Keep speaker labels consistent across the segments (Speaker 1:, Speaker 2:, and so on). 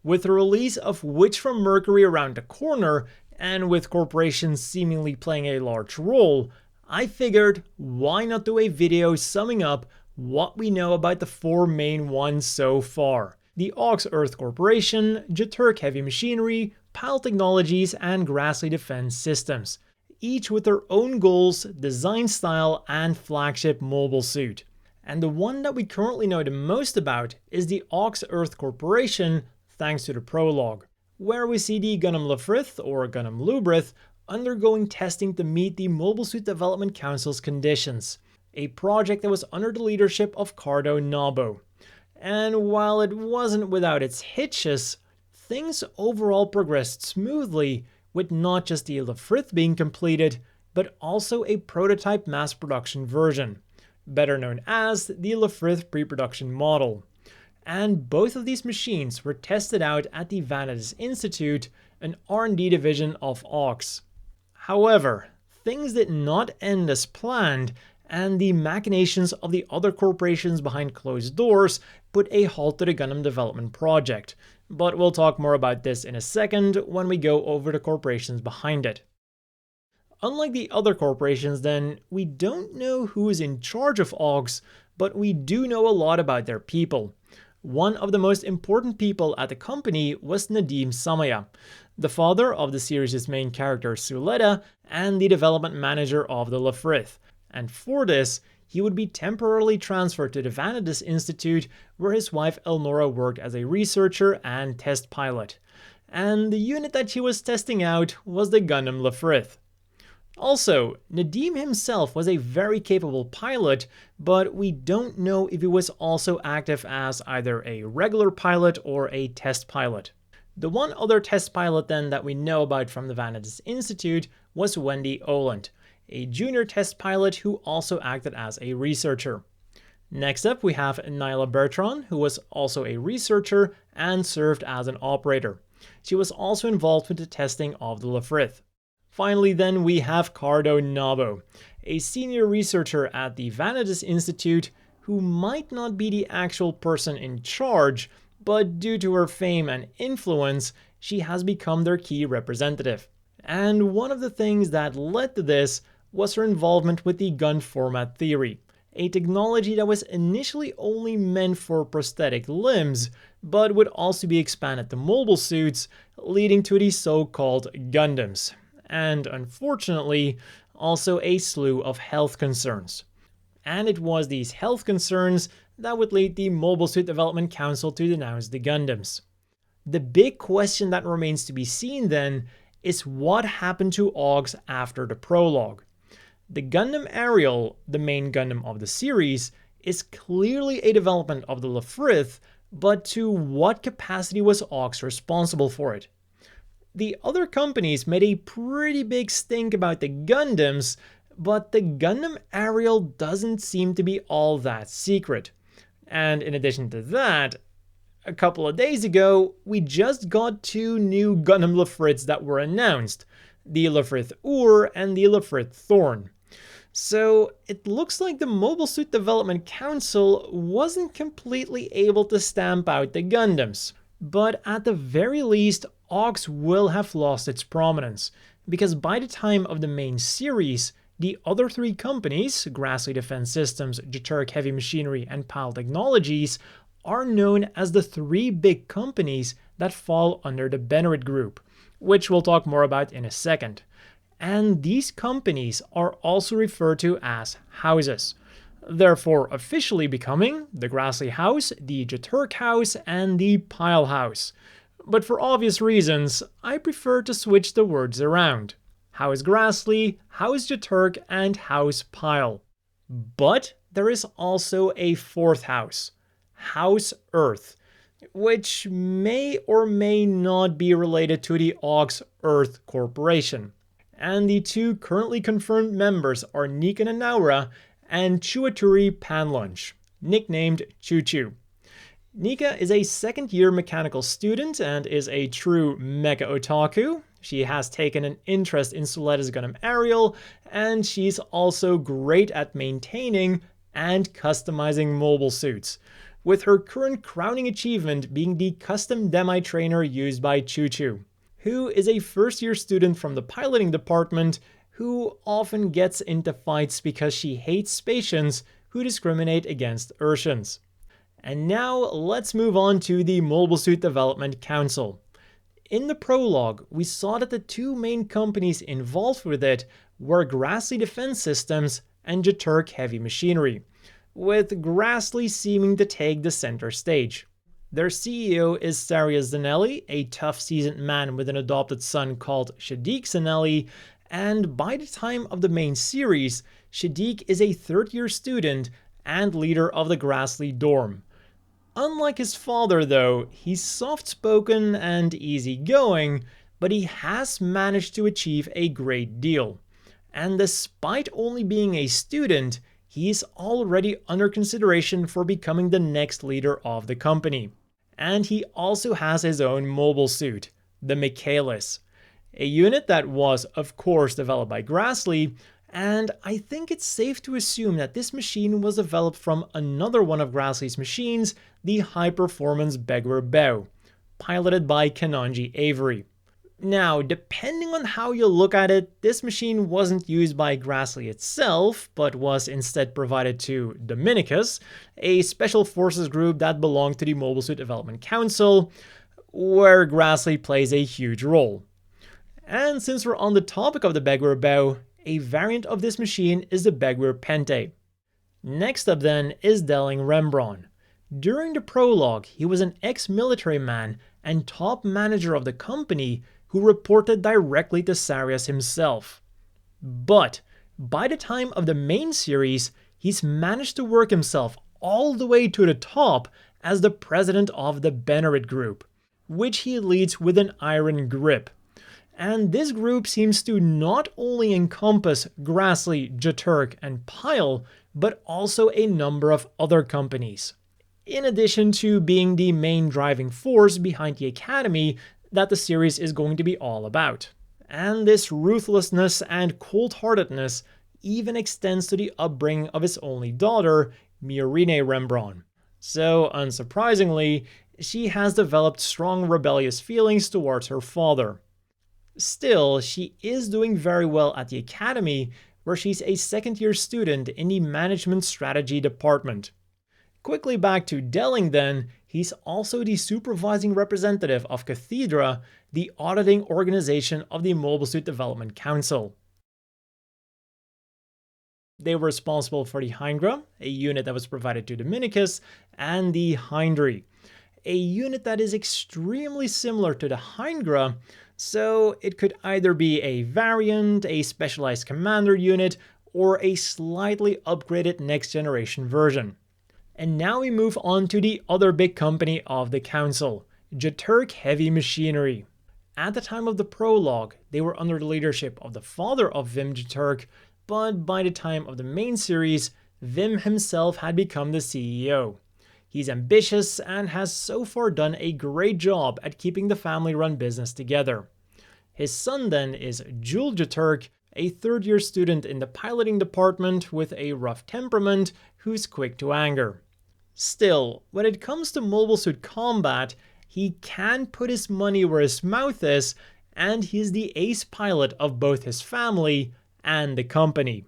Speaker 1: With the release of which from Mercury around the corner, and with corporations seemingly playing a large role, I figured why not do a video summing up what we know about the four main ones so far. The Ochs Earth Corporation, Jeturk Heavy Machinery, Pyle Technologies, and Grassley Defense Systems, each with their own goals, design style, and flagship mobile suit. And the one that we currently know the most about is the Ochs Earth Corporation, thanks to the prologue, where we see the Gundam Lafrith, or Gundam Lubrith, undergoing testing to meet the Mobile Suit Development Council's conditions, a project that was under the leadership of Cardo Nabo. And while it wasn't without its hitches, things overall progressed smoothly, with not just the Lafrith being completed, but also a prototype mass production version, better known as the Lafrith pre-production model. And both of these machines were tested out at the Vanadis Institute, an R&D division of Ochs. However, things did not end as planned, and the machinations of the other corporations behind closed doors put a halt to the Gundam development project. But we'll talk more about this in a second when we go over the corporations behind it. Unlike the other corporations then, we don't know who is in charge of Ochs, but we do know a lot about their people. One of the most important people at the company was Nadim Samaya, the father of the series' main character Suleta and the development manager of the Lafrith. And for this, he would be temporarily transferred to the Vanadis Institute, where his wife Elnora worked as a researcher and test pilot. And the unit that she was testing out was the Gundam Lafrith. Also, Nadim himself was a very capable pilot, but we don't know if he was also active as either a regular pilot or a test pilot. The one other test pilot then that we know about from the Vanadis Institute was Wendy Oland, a junior test pilot who also acted as a researcher. Next up we have Nyla Bertrand, who was also a researcher and served as an operator. She was also involved with the testing of the Lafrith. Finally then we have Cardo Nabo, a senior researcher at the Vanadis Institute who might not be the actual person in charge, but due to her fame and influence, she has become their key representative. And one of the things that led to this was her involvement with the gun format theory, a technology that was initially only meant for prosthetic limbs, but would also be expanded to mobile suits, leading to the so-called Gundams, and unfortunately, also a slew of health concerns. And it was these health concerns that would lead the Mobile Suit Development Council to denounce the Gundams. The big question that remains to be seen then is what happened to Ochs after the prologue. The Gundam Ariel, the main Gundam of the series, is clearly a development of the Lafrith, but to what capacity was Ochs responsible for it? The other companies made a pretty big stink about the Gundams, but the Gundam Ariel doesn't seem to be all that secret. And in addition to that, a couple of days ago, we just got two new Gundam Lafriths that were announced, the Lafrith Ur and the Lafrith Thorn. So it looks like the Mobile Suit Development Council wasn't completely able to stamp out the Gundams. But at the very least, Ochs will have lost its prominence, because by the time of the main series, the other three companies, Grassley Defense Systems, Jeturk Heavy Machinery, and Pyle Technologies, are known as the three big companies that fall under the Beneritt Group, which we'll talk more about in a second. And these companies are also referred to as houses, therefore officially becoming the Grassley House, the Jeturk House, and the Pyle House. But for obvious reasons, I prefer to switch the words around. House Grassley, House Jeturk, and House Pyle. But there is also a fourth house, House Earth, which may or may not be related to the Ochs Earth Corporation. And the two currently confirmed members are Nika Nanaura and Chuaturi Panlunch, nicknamed Choo Choo. Nika is a second-year mechanical student and is a true mecha otaku. She has taken an interest in Suleta's Gundam Ariel, and she's also great at maintaining and customizing mobile suits, with her current crowning achievement being the custom demi trainer used by Choo-Choo, who is a first-year student from the piloting department who often gets into fights because she hates Spatians who discriminate against Urshans. And now let's move on to the Mobile Suit Development Council. In the prologue, we saw that the two main companies involved with it were Grassley Defense Systems and Jeturk Heavy Machinery, with Grassley seeming to take the center stage. Their CEO is Saria Zanelli, a tough seasoned man with an adopted son called Shadiq Zanelli, and by the time of the main series, Shadiq is a third-year student and leader of the Grassley dorm. Unlike his father though, he's soft-spoken and easygoing, but he has managed to achieve a great deal. And despite only being a student, he's already under consideration for becoming the next leader of the company. And he also has his own mobile suit, the Mecha, a unit that was, of course, developed by Grassley, and I think it's safe to assume that this machine was developed from another one of Grassley's machines, the high-performance Begwer-Bow, piloted by Kanonji Avery. Now, depending on how you look at it, this machine wasn't used by Grassley itself, but was instead provided to Dominicus, a special forces group that belonged to the Mobile Suit Development Council, where Grassley plays a huge role. And since we're on the topic of the Begwer-Bow, a variant of this machine is the Begwer Pente. Next up then is Delling Rembrandt. During the prologue, he was an ex-military man and top manager of the company who reported directly to Sarius himself. But by the time of the main series, he's managed to work himself all the way to the top as the president of the Beneritt Group, which he leads with an iron grip. And this group seems to not only encompass Grassley, Jeturk, and Pyle, but also a number of other companies, in addition to being the main driving force behind the academy that the series is going to be all about. And this ruthlessness and cold-heartedness even extends to the upbringing of his only daughter, Myrine Rembrandt. So, unsurprisingly, she has developed strong rebellious feelings towards her father. Still, she is doing very well at the academy, where she's a second-year student in the management strategy department. Quickly back to Delling then, he's also the supervising representative of Cathedra, the auditing organization of the Mobile Suit Development Council. They were responsible for the Hydra, a unit that was provided to Dominicus, and the Hindry, a unit that is extremely similar to the Hydra, so it could either be a variant, a specialized commander unit, or a slightly upgraded next generation version. And now we move on to the other big company of the council, Jeturk Heavy Machinery. At the time of the prologue, they were under the leadership of the father of Vim Jeturk, but by the time of the main series, Vim himself had become the CEO. He's ambitious and has so far done a great job at keeping the family-run business together. His son then is Jules Jeturk, a third-year student in the piloting department with a rough temperament who's quick to anger. Still, when it comes to mobile suit combat, he can put his money where his mouth is, and he's the ace pilot of both his family and the company.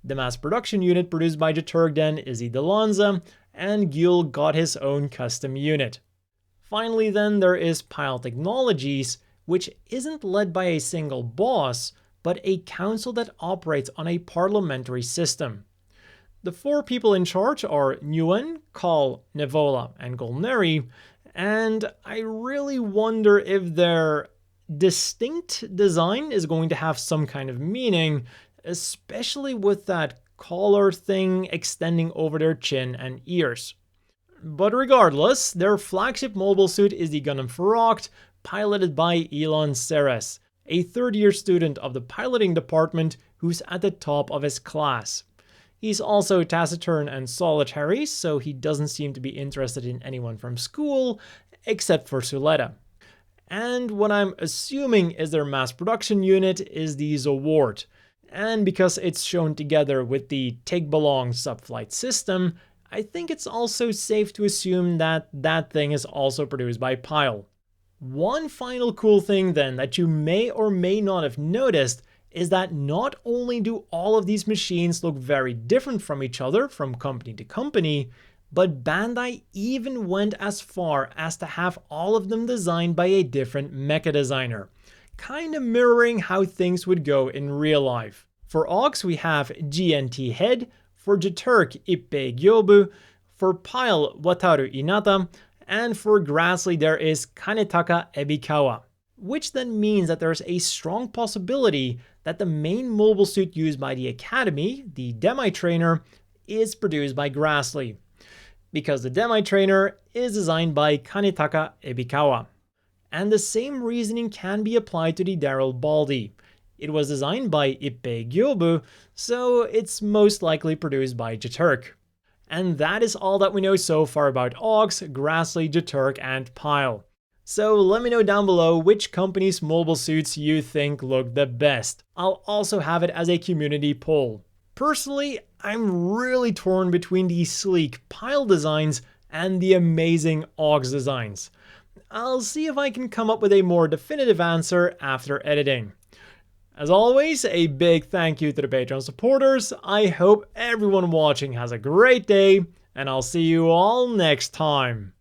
Speaker 1: The mass production unit produced by Jeturk then is the Delonza, and Gule got his own custom unit. Finally then there is Pyle Technologies, which isn't led by a single boss, but a council that operates on a parliamentary system. The four people in charge are Nguyen, Kal, Nevola, and Golneri, and I really wonder if their distinct design is going to have some kind of meaning, especially with that collar thing extending over their chin and ears. But regardless, their flagship mobile suit is the Gundam Ferroct, piloted by Elon Ceres, a third-year student of the piloting department who's at the top of his class. He's also taciturn and solitary, so he doesn't seem to be interested in anyone from school, except for Suletta. And what I'm assuming is their mass production unit is the Zawart, and because it's shown together with the Take Belong subflight system, I think it's also safe to assume that that thing is also produced by Pyle. One final cool thing then that you may or may not have noticed is that not only do all of these machines look very different from each other from company to company, but Bandai even went as far as to have all of them designed by a different mecha designer, kind of mirroring how things would go in real life. For Ochs we have GNT Head, for Jeturk Ippei Gyobu, for Pyle Wataru Inata, and for Grassley there is Kanetaka Ebikawa, which then means that there's a strong possibility that the main mobile suit used by the Academy, the Demi Trainer, is produced by Grassley, because the Demi Trainer is designed by Kanetaka Ebikawa. And the same reasoning can be applied to the Daryl Baldy. It was designed by Ippei Gyobu, so it's most likely produced by Jeturk. And that is all that we know so far about Ochs, Grassley, Jeturk, and Pyle. So let me know down below which company's mobile suits you think look the best. I'll also have it as a community poll. Personally, I'm really torn between the sleek Pyle designs and the amazing Ochs designs. I'll see if I can come up with a more definitive answer after editing. As always, a big thank you to the Patreon supporters. I hope everyone watching has a great day, and I'll see you all next time.